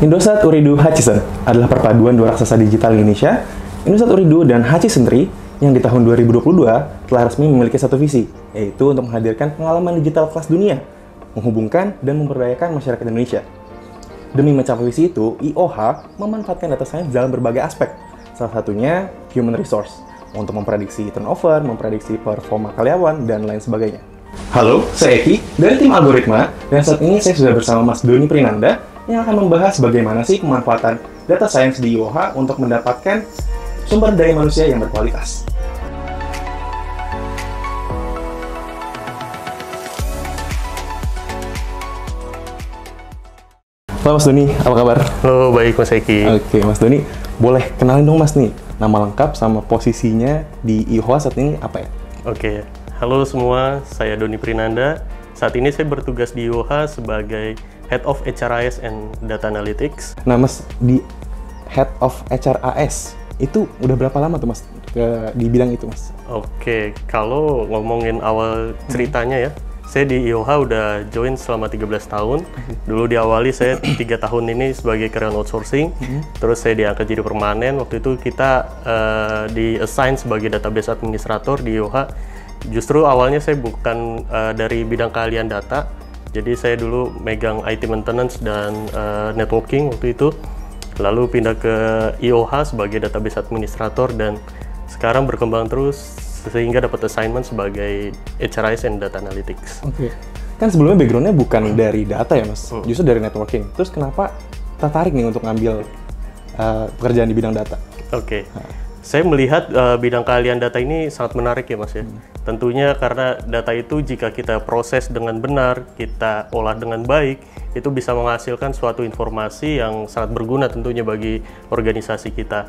Indosat Ooredoo Hutchison adalah perpaduan dua raksasa digital Indonesia, Indosat Ooredoo dan Hutchison 3, yang di tahun 2022 telah resmi memiliki satu visi, yaitu untuk menghadirkan pengalaman digital kelas dunia, menghubungkan dan memberdayakan masyarakat Indonesia. Demi mencapai visi itu, IOH memanfaatkan data science dalam berbagai aspek, salah satunya human resource, untuk memprediksi turnover, memprediksi performa karyawan, dan lain sebagainya. Halo, saya Eki dari tim Algoritma, dan saat ini saya sudah bersama Mas Doni Prinanda yang akan membahas bagaimana sih pemanfaatan data science di IOH untuk mendapatkan sumber daya manusia yang berkualitas. Halo Mas Doni, apa kabar? Halo, baik Mas Eki. Oke, Mas Doni, boleh kenalin dong Mas nih, nama lengkap sama posisinya di IOH saat ini apa ya? Oke, halo semua, saya Doni Prinanda. Saat ini saya bertugas di IOH sebagai Head of HRIS and Data Analytics. Nah Mas, di Head of HRIS, itu udah berapa lama tuh Mas di bidang itu Mas? Oke, kalau ngomongin awal ceritanya ya, saya di IOH udah join selama 13 tahun. Dulu diawali saya 3 tahun ini sebagai karyawan outsourcing, terus saya diangkat jadi permanen. Waktu itu kita di-assign sebagai database administrator di IOH. Justru awalnya saya bukan dari bidang keahlian data, jadi saya dulu megang IT maintenance dan networking waktu itu. Lalu pindah ke IOH sebagai database administrator dan sekarang berkembang terus sehingga dapat assignment sebagai HRIS and Data Analytics. Oke. Kan sebelumnya background-nya bukan dari data ya Mas, justru dari networking. Terus kenapa tertarik nih untuk ngambil pekerjaan di bidang data? Oke. Saya melihat bidang keahlian data ini sangat menarik ya Mas ya. Tentunya karena data itu jika kita proses dengan benar, kita olah dengan baik, itu bisa menghasilkan suatu informasi yang sangat berguna tentunya bagi organisasi kita.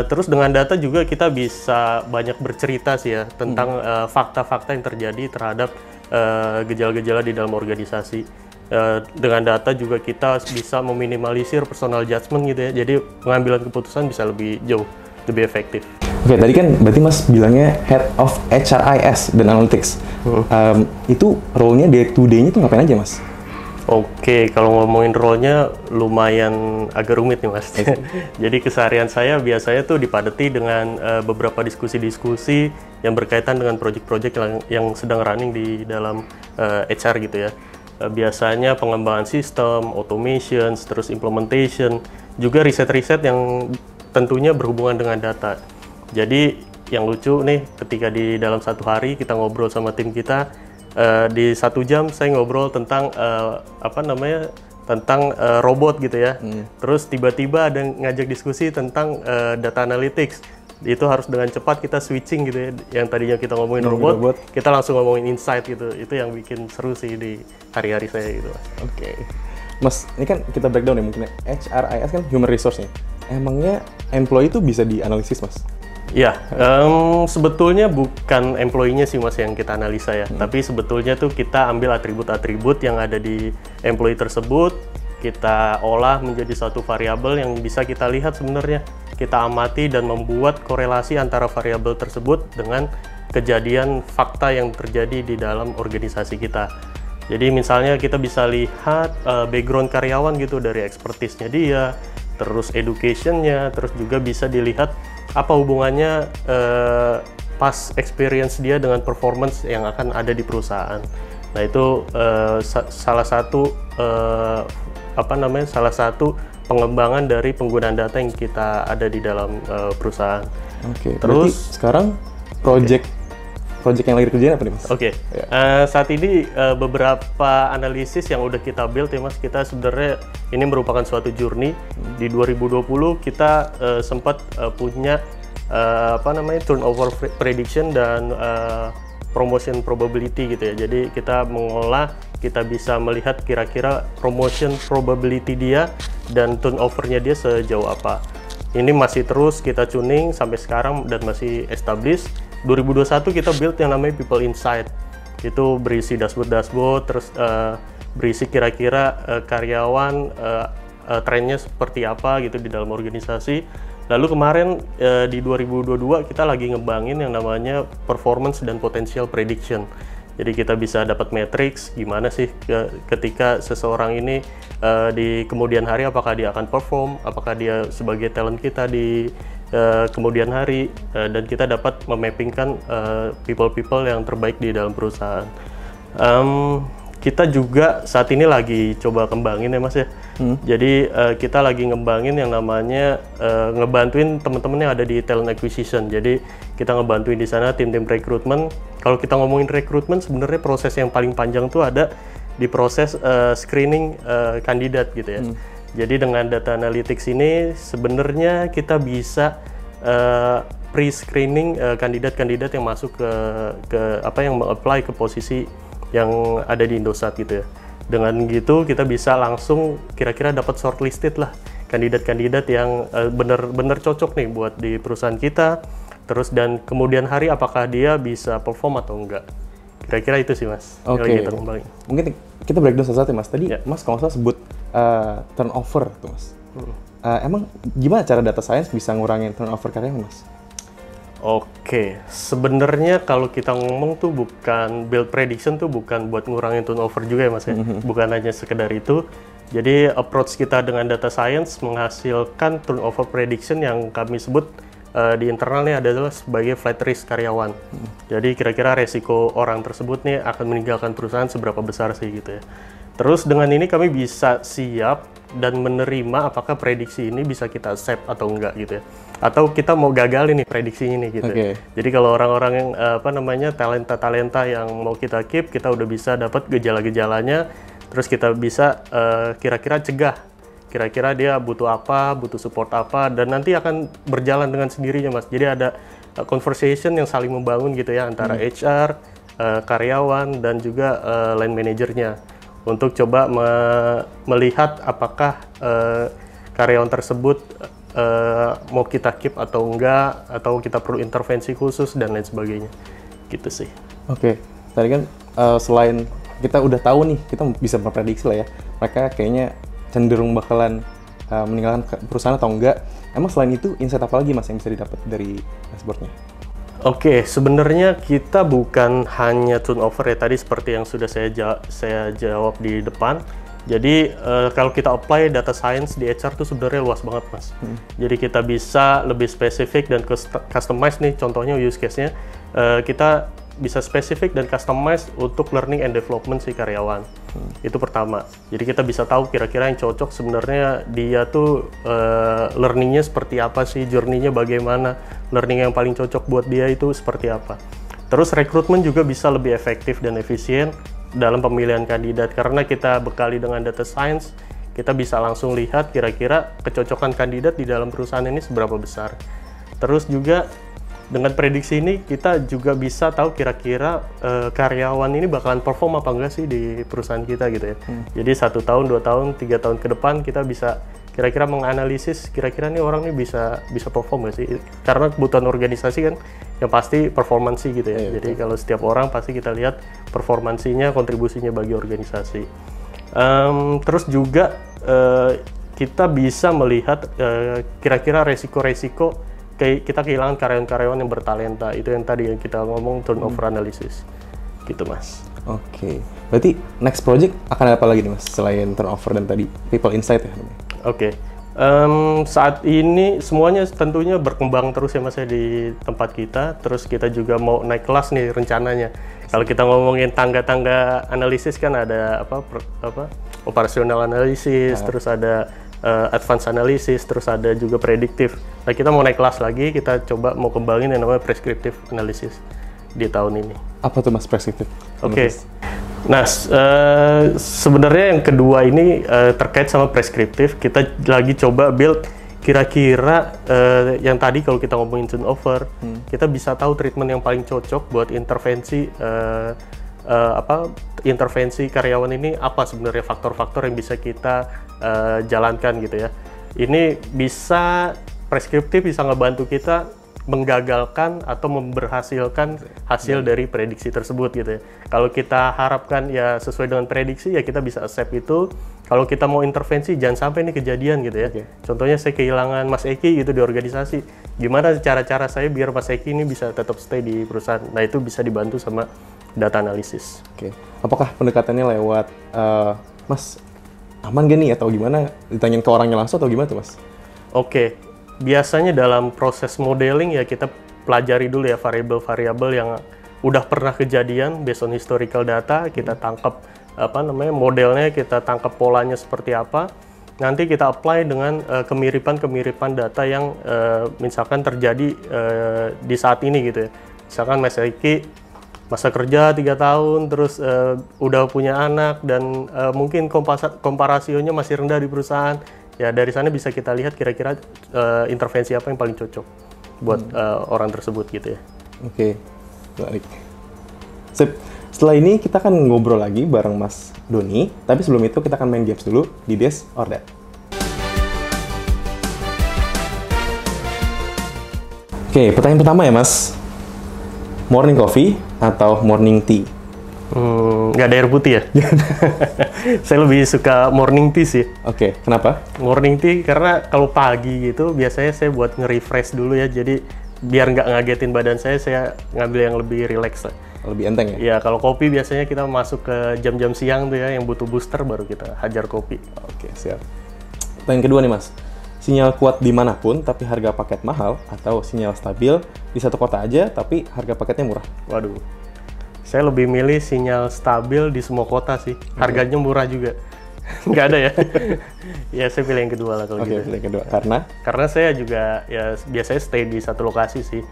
Terus dengan data juga kita bisa banyak bercerita sih ya tentang fakta-fakta yang terjadi terhadap gejala-gejala di dalam organisasi. Dengan data juga kita bisa meminimalisir personal judgment gitu ya. Jadi pengambilan keputusan bisa lebih efektif. Oke, tadi kan berarti Mas bilangnya Head of HRIS dan Analytics. Itu role-nya day to day-nya itu ngapain aja Mas? Oke, kalau ngomongin role-nya lumayan agak rumit nih Mas. Jadi keseharian saya biasanya tuh dipadati dengan beberapa diskusi-diskusi yang berkaitan dengan project-project yang sedang running di dalam HR gitu ya. Biasanya pengembangan sistem, automation, terus implementation, juga riset-riset yang tentunya berhubungan dengan data. Jadi yang lucu nih, ketika di dalam satu hari kita ngobrol sama tim kita, di 1 jam saya ngobrol tentang robot gitu ya. Terus tiba-tiba ada ngajak diskusi tentang data analytics. Itu harus dengan cepat kita switching gitu ya. Yang tadinya kita ngomongin robot, kita langsung ngomongin insight gitu. Itu yang bikin seru sih di hari-hari saya gitu. Oke. Mas, ini kan kita breakdown ya mungkin ya. HRIS kan human resource-nya. Emangnya employee itu bisa dianalisis Mas? Ya, sebetulnya bukan employee-nya sih Mas yang kita analisa ya, tapi sebetulnya tuh kita ambil atribut-atribut yang ada di employee tersebut, kita olah menjadi satu variabel yang bisa kita lihat sebenarnya, kita amati dan membuat korelasi antara variabel tersebut dengan kejadian fakta yang terjadi di dalam organisasi kita. Jadi misalnya kita bisa lihat background karyawan gitu dari expertise-nya dia, terus education-nya, terus juga bisa dilihat apa hubungannya past experience dia dengan performance yang akan ada di perusahaan. Nah itu salah satu pengembangan dari penggunaan data yang kita ada di dalam perusahaan. Oke. Terus sekarang project yang lagi dikerjain apa nih Mas? Oke. Saat ini beberapa analisis yang udah kita build ya Mas, kita sebenarnya ini merupakan suatu journey. Di 2020 kita sempat punya turnover prediction dan promotion probability gitu ya. Jadi kita mengolah, kita bisa melihat kira-kira promotion probability dia dan turnovernya dia sejauh apa. Ini masih terus kita tuning sampai sekarang dan masih established. 2021 kita build yang namanya People Insight. Itu berisi dashboard, terus berisi kira-kira karyawan trennya seperti apa gitu di dalam organisasi. Lalu kemarin di 2022 kita lagi ngembangin yang namanya Performance dan Potential Prediction. Jadi kita bisa dapat matriks gimana sih ketika seseorang ini di kemudian hari apakah dia akan perform, apakah dia sebagai talent kita di kemudian hari, dan kita dapat memappingkan people-people yang terbaik di dalam perusahaan. Kita juga saat ini lagi coba kembangin ya Mas ya. Jadi kita lagi ngembangin yang namanya ngebantuin teman-teman yang ada di talent acquisition. Jadi kita ngebantuin di sana tim-tim rekrutmen. Kalau kita ngomongin rekrutmen, sebenarnya proses yang paling panjang tuh ada di proses screening kandidat gitu ya. Jadi dengan data analytics ini sebenarnya kita bisa pre-screening kandidat-kandidat yang masuk ke apa yang apply ke posisi yang ada di Indosat gitu ya. Dengan gitu kita bisa langsung kira-kira dapat shortlisted lah kandidat-kandidat yang benar-benar cocok nih buat di perusahaan kita. Terus dan kemudian hari apakah dia bisa perform atau enggak. Kira-kira itu sih Mas. Oke. Mungkin kita breakdown satu-satu Mas. Tadi Mas kalau nggak salah sebut turnover tuh Mas. Emang gimana cara data science bisa ngurangin turnover karyawan Mas? Oke, sebenarnya kalau kita ngomong tuh bukan build prediction tuh bukan buat ngurangin turnover juga ya Mas ya. Bukan hanya sekedar itu. Jadi approach kita dengan data science menghasilkan turnover prediction yang kami sebut di internalnya adalah sebagai flight risk karyawan. Jadi kira-kira resiko orang tersebut nih akan meninggalkan perusahaan seberapa besar sih gitu ya. Terus dengan ini kami bisa siap dan menerima apakah prediksi ini bisa kita accept atau enggak gitu ya. Atau kita mau gagalin nih prediksi ini gitu. Jadi kalau orang-orang yang talenta-talenta yang mau kita keep, kita udah bisa dapat gejala-gejalanya, terus kita bisa kira-kira cegah. Kira-kira dia butuh apa, butuh support apa, dan nanti akan berjalan dengan sendirinya Mas. Jadi ada conversation yang saling membangun gitu ya antara HR, karyawan, dan juga line manajernya. Untuk coba melihat apakah karyawan tersebut mau kita keep atau enggak, atau kita perlu intervensi khusus dan lain sebagainya, gitu sih. Oke, tadi kan selain kita udah tahu nih, kita bisa memprediksi lah ya, mereka kayaknya cenderung bakalan meninggalkan perusahaan atau enggak. Emang selain itu, insight apa lagi Mas yang bisa didapat dari dashboardnya? Oke, sebenarnya kita bukan hanya turnover ya, tadi seperti yang sudah saya jawab di depan. Jadi kalau kita apply data science di HR tuh sebenarnya luas banget Mas. Jadi kita bisa lebih spesifik dan customize nih, contohnya use case-nya. Kita bisa spesifik dan customize untuk learning and development si karyawan. Itu pertama. Jadi kita bisa tahu kira-kira yang cocok sebenarnya dia tuh learningnya seperti apa sih, journey-nya bagaimana, learning yang paling cocok buat dia itu seperti apa. Terus rekrutmen juga bisa lebih efektif dan efisien dalam pemilihan kandidat karena kita bekali dengan data science, kita bisa langsung lihat kira-kira kecocokan kandidat di dalam perusahaan ini seberapa besar. Terus juga dengan prediksi ini kita juga bisa tahu kira-kira karyawan ini bakalan perform apa enggak sih di perusahaan kita gitu ya. Jadi 1 tahun, 2 tahun, 3 tahun ke depan kita bisa kira-kira menganalisis kira-kira nih orang ini bisa perform nggak sih? Karena kebutuhan organisasi kan yang pasti performansi gitu ya. Jadi kalau setiap orang pasti kita lihat performansinya, kontribusinya bagi organisasi. Terus juga kita bisa melihat kira-kira resiko-resiko kita kehilangan karyawan-karyawan yang bertalenta. Itu yang tadi yang kita ngomong turnover analysis gitu Mas. Oke, berarti next project akan ada apa lagi nih Mas selain turnover dan tadi people insight ya? Oke. Saat ini semuanya tentunya berkembang terus ya Mas ya di tempat kita. Terus kita juga mau naik kelas nih rencananya. Kalau kita ngomongin tangga-tangga analisis kan ada operasional analisis, terus ada advanced analysis, terus ada juga prediktif. Nah kita mau naik kelas lagi, kita coba mau kembangin yang namanya prescriptive analysis di tahun ini. Apa tuh Mas prescriptive? Oke. Nah, sebenarnya yang kedua ini terkait sama preskriptif, kita lagi coba build kira-kira yang tadi kalau kita ngomongin turnover, kita bisa tahu treatment yang paling cocok buat intervensi intervensi karyawan ini apa sebenarnya faktor-faktor yang bisa kita jalankan gitu ya. Ini bisa preskriptif bisa ngebantu kita menggagalkan atau memberhasilkan hasil dari prediksi tersebut gitu ya. Kalau kita harapkan ya sesuai dengan prediksi ya kita bisa accept itu. Kalau kita mau intervensi jangan sampai ini kejadian gitu ya. Contohnya saya kehilangan Mas Eki gitu di organisasi. Gimana cara-cara saya biar Mas Eki ini bisa tetap stay di perusahaan. Nah itu bisa dibantu sama data analisis. Oke. Apakah pendekatannya lewat, Mas, aman gak nih atau gimana? Ditanyain ke orangnya langsung atau gimana tuh, Mas? Oke, biasanya dalam proses modeling ya kita pelajari dulu ya variabel-variabel yang udah pernah kejadian based on historical data, kita tangkap modelnya, kita tangkap polanya seperti apa. Nanti kita apply dengan kemiripan-kemiripan data yang misalkan terjadi di saat ini gitu ya. Misalkan Mas Eki masa kerja 3 tahun, terus udah punya anak dan mungkin komparasionya masih rendah di perusahaan. Ya dari sana bisa kita lihat kira-kira intervensi apa yang paling cocok buat orang tersebut gitu ya. Oke, menarik. Sip. Setelah ini kita akan ngobrol lagi bareng Mas Doni, tapi sebelum itu kita akan main games dulu di This or That. Oke, pertanyaan pertama ya Mas. Morning coffee atau morning tea? Nggak ada air putih ya? Saya lebih suka morning tea sih. Oke, kenapa? Morning tea karena kalau pagi gitu biasanya saya buat nge-refresh dulu ya, jadi biar nggak ngagetin badan saya ngambil yang lebih relax lah. Lebih enteng ya? Ya, kalau kopi biasanya kita masuk ke jam-jam siang tuh ya, yang butuh booster baru kita hajar kopi. Oke, siap. Pertanyaan kedua nih Mas. Sinyal kuat dimanapun tapi harga paket mahal, atau sinyal stabil di satu kota aja tapi harga paketnya murah? Waduh, saya lebih milih sinyal stabil di semua kota sih. Harganya murah juga. Nggak ada ya? Ya, saya pilih yang kedua lah kalau gitu. Oke, pilih yang kedua. Karena saya juga ya biasanya stay di satu lokasi sih.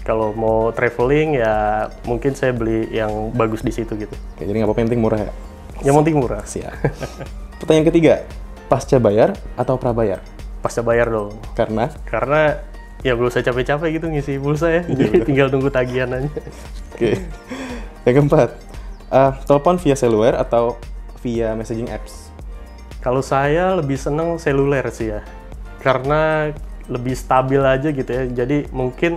Kalau mau traveling ya mungkin saya beli yang bagus di situ gitu. Oke, jadi nggak apa-apa, yang penting murah ya? Yang penting murah. Siap. Pertanyaan ketiga, pasca bayar atau prabayar? Pasca bayar dong. Karena ya gak usah capek-capek gitu ngisi pulsa ya. Jadi tinggal tunggu tagihan aja. Oke. Yang keempat, telepon via seluler atau via messaging apps? Kalau saya lebih seneng seluler sih ya. Karena lebih stabil aja gitu ya. Jadi mungkin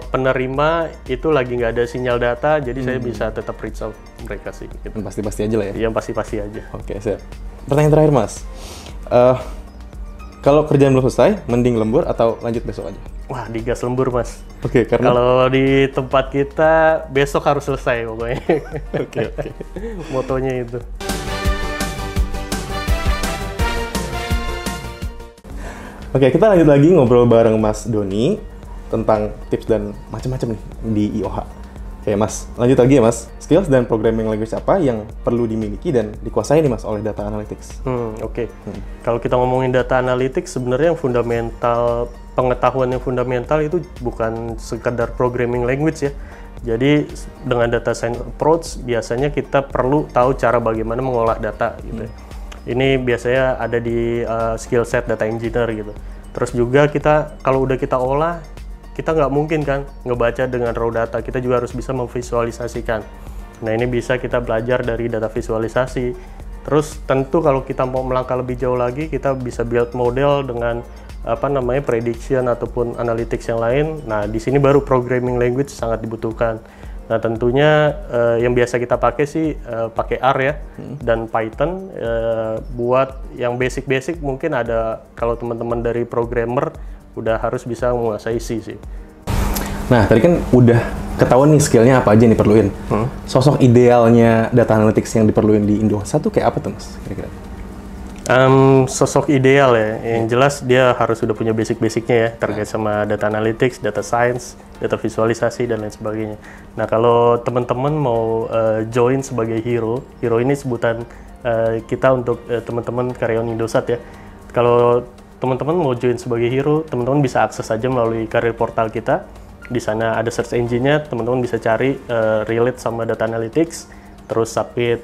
penerima itu lagi nggak ada sinyal data, jadi saya bisa tetap reach out mereka sih. Gitu. Yang pasti-pasti aja lah ya? Yang pasti-pasti aja. Oke, siap. Pertanyaan terakhir Mas. Kalau kerjaan belum selesai, mending lembur atau lanjut besok aja? Wah, digas lembur Mas. Oke, karena? Kalau di tempat kita, besok harus selesai pokoknya. Oke. Motonya itu. Oke, kita lanjut lagi ngobrol bareng Mas Doni tentang tips dan macam-macam nih di IOH. Oke Mas, lanjut lagi ya Mas. Skills dan programming language apa yang perlu dimiliki dan dikuasai nih Mas oleh data analytics? Oke. Kalau kita ngomongin data analytics, sebenarnya yang fundamental, pengetahuan yang fundamental itu bukan sekedar programming language ya. Jadi dengan data science approach biasanya kita perlu tahu cara bagaimana mengolah data gitu ya. Ini biasanya ada di skill set data engineer gitu. Terus juga kita kalau udah kita olah, kita nggak mungkin kan ngebaca dengan raw data, kita juga harus bisa memvisualisasikan. Nah ini bisa kita belajar dari data visualisasi. Terus tentu kalau kita mau melangkah lebih jauh lagi, kita bisa build model dengan prediction ataupun analytics yang lain. Nah di sini baru programming language sangat dibutuhkan. Nah tentunya yang biasa kita pakai sih pakai R ya dan Python. Buat yang basic-basic mungkin ada, kalau teman-teman dari programmer udah harus bisa menguasai C sih. Nah, tadi kan udah ketahuan nih skillnya apa aja yang diperluin. Sosok idealnya data analytics yang diperluin di Indosat tuh kayak apa tuh Mas, kira-kira? Sosok ideal ya, yang jelas dia harus sudah punya basic-basicnya ya, terkait sama data analytics, data science, data visualisasi, dan lain sebagainya. Nah, kalau teman-teman mau join sebagai hero ini sebutan kita untuk teman-teman karyawan Indosat ya. Kalau teman-teman mau join sebagai hero, teman-teman bisa akses aja melalui karir portal kita. Di sana ada search engine-nya, teman-teman bisa cari relate sama data analytics, terus submit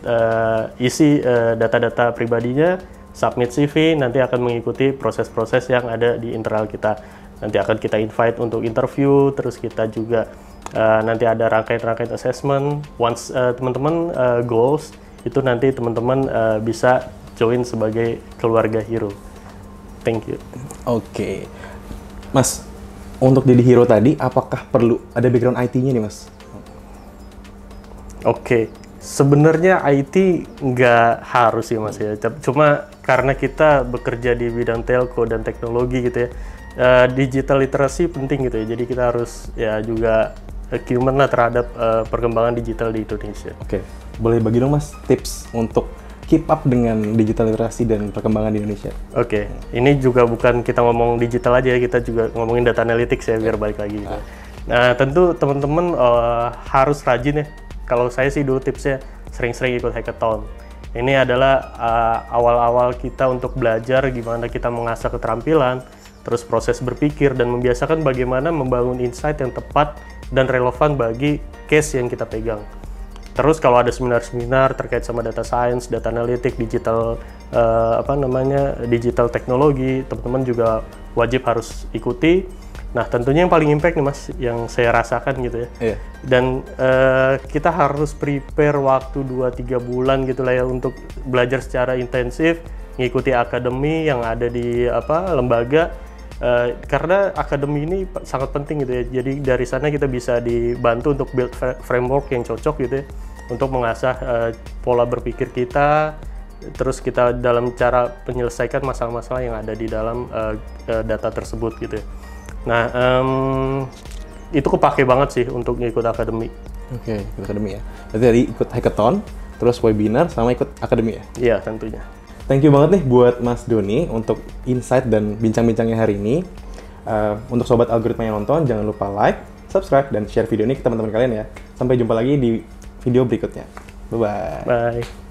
isi data-data pribadinya, submit CV, nanti akan mengikuti proses-proses yang ada di internal kita. Nanti akan kita invite untuk interview, terus kita juga nanti ada rangkaian-rangkaian assessment. Once teman-teman goals, itu nanti teman-teman bisa join sebagai keluarga hero. Thank you. Oke. Mas, untuk jadi hero tadi, apakah perlu ada background IT-nya nih, Mas? Oke. Sebenarnya IT nggak harus ya, Mas ya. Cuma karena kita bekerja di bidang telco dan teknologi gitu ya, digital literacy penting gitu ya. Jadi kita harus ya juga acumen lah terhadap perkembangan digital di Indonesia. Oke, boleh bagi dong Mas tips untuk keep up dengan digital literasi dan perkembangan di Indonesia? Oke, ini juga bukan kita ngomong digital aja ya, kita juga ngomongin data analytics ya, biar balik lagi gitu. Nah, tentu teman-teman harus rajin ya. Kalau saya sih dulu tipsnya sering-sering ikut hackathon. Ini adalah awal-awal kita untuk belajar gimana kita mengasah keterampilan, terus proses berpikir, dan membiasakan bagaimana membangun insight yang tepat dan relevan bagi case yang kita pegang. Terus kalau ada seminar-seminar terkait sama data science, data analytic, digital digital teknologi, teman-teman juga wajib harus ikuti. Nah, tentunya yang paling impact nih Mas, yang saya rasakan gitu ya. Iya. Dan kita harus prepare waktu 2-3 bulan gitu lah ya untuk belajar secara intensif, ngikuti akademi yang ada di lembaga. Karena akademi ini sangat penting gitu ya. Jadi dari sana kita bisa dibantu untuk build framework yang cocok gitu ya, untuk mengasah pola berpikir kita, terus kita dalam cara menyelesaikan masalah-masalah yang ada di dalam data tersebut gitu ya. Nah, itu kepake banget sih untuk ngikut akademi. Oke, ikut akademi ya. Berarti tadi ikut hackathon, terus webinar, sama ikut akademi ya? Iya, tentunya. Thank you banget nih buat Mas Doni untuk insight dan bincang-bincangnya hari ini. Untuk sobat algoritma yang nonton, jangan lupa like, subscribe, dan share video ini ke teman-teman kalian ya. Sampai jumpa lagi di video berikutnya. Bye-bye. Bye.